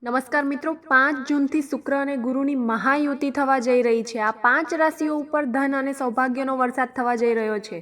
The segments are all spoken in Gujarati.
નમસ્કાર મિત્રો, 5 જૂનથી શુક્ર અને ગુરુની મહાયુતિ થવા જઈ રહી છે. આ 5 રાશિઓ ઉપર ધન અને સૌભાગ્યનો વરસાદ થવા જઈ રહ્યો છે.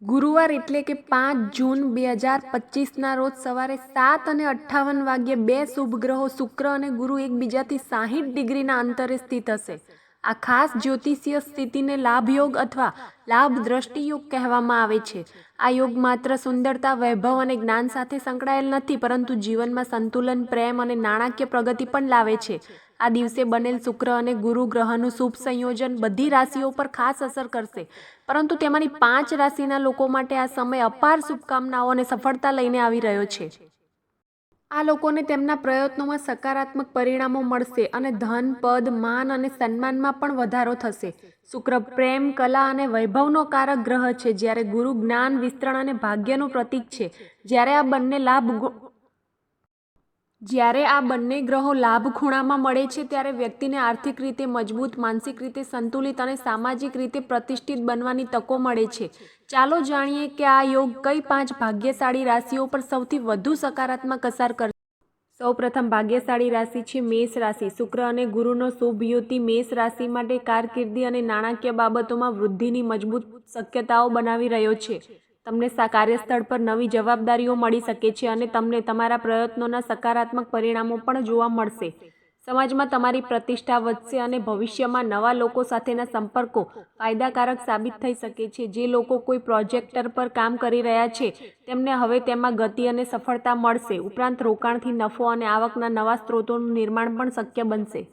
ગુરુવાર એટલે કે 5 જૂન 2025ના રોજ સવારે 7:58 વાગ્યે બે શુભ ગ્રહો શુક્ર અને ગુરુ એકબીજાથી 60 ડિગ્રીના અંતરે સ્થિત હશે. આ ખાસ જ્યોતિષીય સ્થિતિને લાભયોગ અથવા લાભ દ્રષ્ટિ યોગ કહેવામાં આવે છે. આ યોગ માત્ર સુંદરતા, વૈભવ અને જ્ઞાન સાથે સંકળાયેલ નથી, પરંતુ જીવનમાં સંતુલન, પ્રેમ અને નાણાકીય પ્રગતિ પણ લાવે છે. આ દિવસે બનેલ શુક્ર અને ગુરુ ગ્રહનું શુભ સંયોજન બધી રાશિઓ પર ખાસ અસર કરશે, પરંતુ તેમાંની 5 રાશિના લોકો માટે આ સમય અપાર શુભકામનાઓ અને સફળતા લઈને આવી રહ્યો છે. આ લોકોને તેમના પ્રયત્નોમાં સકારાત્મક પરિણામો મળશે અને ધન, પદ, માન અને સન્માનમાં પણ વધારો થશે. શુક્ર પ્રેમ, કલા અને વૈભવનો કારક ગ્રહ છે, જ્યારે ગુરુ જ્ઞાન, વિસ્તરણ અને ભાગ્યનું પ્રતીક છે. જ્યારે આ બંને ગ્રહો લાભ ખૂણામાં મળે છે, ત્યારે વ્યક્તિને આર્થિક રીતે મજબૂત, માનસિક રીતે સંતુલિત અને સામાજિક રીતે પ્રતિષ્ઠિત બનવાની તકો મળે છે. ચાલો જાણીએ કે આ યોગ કઈ 5 ભાગ્યશાળી રાશિઓ પર સૌથી વધુ સકારાત્મક અસર કરશે. સૌપ્રથમ ભાગ્યશાળી રાશિ છે મેષ રાશિ. શુક્ર અને ગુરુનો શુભ યુતિ મેષ રાશિ માટે કારકિર્દી અને નાણાકીય બાબતોમાં વૃદ્ધિની મજબૂત શક્યતાઓ બનાવી રહ્યો છે. તમને કાર્યસ્થળ પર નવી જવાબદારીઓ મળી શકે છે અને તમને તમારા પ્રયત્નોના સકારાત્મક પરિણામો પણ જોવા મળશે. સમાજમાં તમારી પ્રતિષ્ઠા વધશે અને ભવિષ્યમાં નવા લોકો સાથેના સંપર્કો ફાયદાકારક સાબિત થઈ શકે છે. જે લોકો કોઈ પ્રોજેક્ટ પર કામ કરી રહ્યા છે, તેમને હવે તેમાં ગતિ અને સફળતા મળશે. ઉપરાંત રોકાણથી નફો અને આવકના નવા સ્ત્રોતોનું નિર્માણ પણ શક્ય બનશે.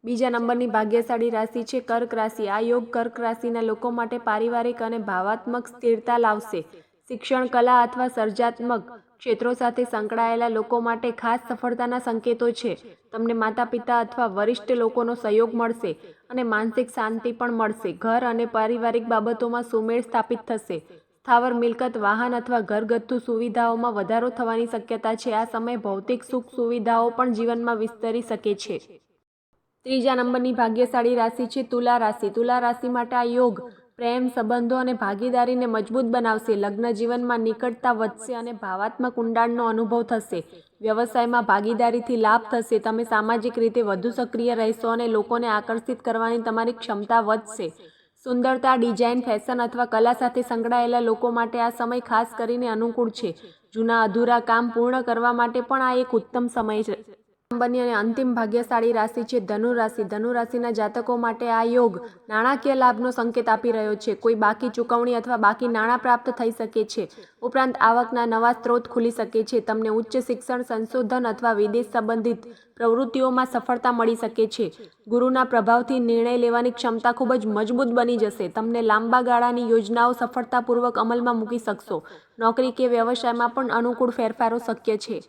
બીજા નંબરની ભાગ્યશાળી રાશિ છે કર્ક રાશિ. આ યોગ કર્ક રાશિના લોકો માટે પારિવારિક અને ભાવનાત્મક સ્થિરતા લાવશે. શિક્ષણ, કલા અથવા સર્જનાત્મક ક્ષેત્રો સાથે સંકળાયેલા લોકો માટે ખાસ સફળતાના સંકેતો છે. તમને માતા-પિતા અથવા વરિષ્ઠ લોકોનો સહયોગ મળશે અને માનસિક શાંતિ પણ મળશે. ઘર અને પારિવારિક બાબતોમાં સુમેળ સ્થાપિત થશે. સ્થાવર મિલકત, વાહન અથવા ઘરગથ્થુ સુવિધાઓમાં વધારો થવાની શક્યતા છે. આ સમયે ભૌતિક સુખ સુવિધાઓ પણ જીવનમાં વિસ્તરી શકે છે. ત્રીજા નંબરની ભાગ્યશાળી રાશિ છે તુલા રાશિ. તુલા રાશિ માટે આ યોગ પ્રેમ, સંબંધો અને ભાગીદારીને મજબૂત બનાવશે. લગ્ન જીવનમાં નિકટતા વધશે અને ભાવનાત્મક ઊંડાણનો અનુભવ થશે. વ્યવસાયમાં ભાગીદારીથી લાભ થશે. તમે સામાજિક રીતે વધુ સક્રિય રહેશો અને લોકોને આકર્ષિત કરવાની તમારી ક્ષમતા વધશે. સુંદરતા, ડિઝાઇન, ફેશન અથવા કલા સાથે સંકળાયેલા લોકો માટે આ સમય ખાસ કરીને અનુકૂળ છે. જૂના અધૂરા કામ પૂર્ણ કરવા માટે પણ આ એક ઉત્તમ સમય છે. નંબરની અને અંતિમ ભાગ્યશાળી રાશિ છે ધનુ રાશિ. ધનુ રાશિના જાતકો માટે આ યોગ નાણાકીય લાભનો સંકેત આપી રહ્યો છે. કોઈ બાકી ચૂકવણી અથવા બાકી નાણાં પ્રાપ્ત થઈ શકે છે. ઉપરાંત આવકના નવા સ્ત્રોત ખુલી શકે છે. તમને ઉચ્ચ શિક્ષણ, સંશોધન અથવા વિદેશ સંબંધિત પ્રવૃત્તિઓમાં સફળતા મળી શકે છે. ગુરુના પ્રભાવથી નિર્ણય લેવાની ક્ષમતા ખૂબ જ મજબૂત બની જશે. તમને લાંબા ગાળાની યોજનાઓ સફળતાપૂર્વક અમલમાં મૂકી શકશો. નોકરી કે વ્યવસાયમાં પણ અનુકૂળ ફેરફારો શક્ય છે.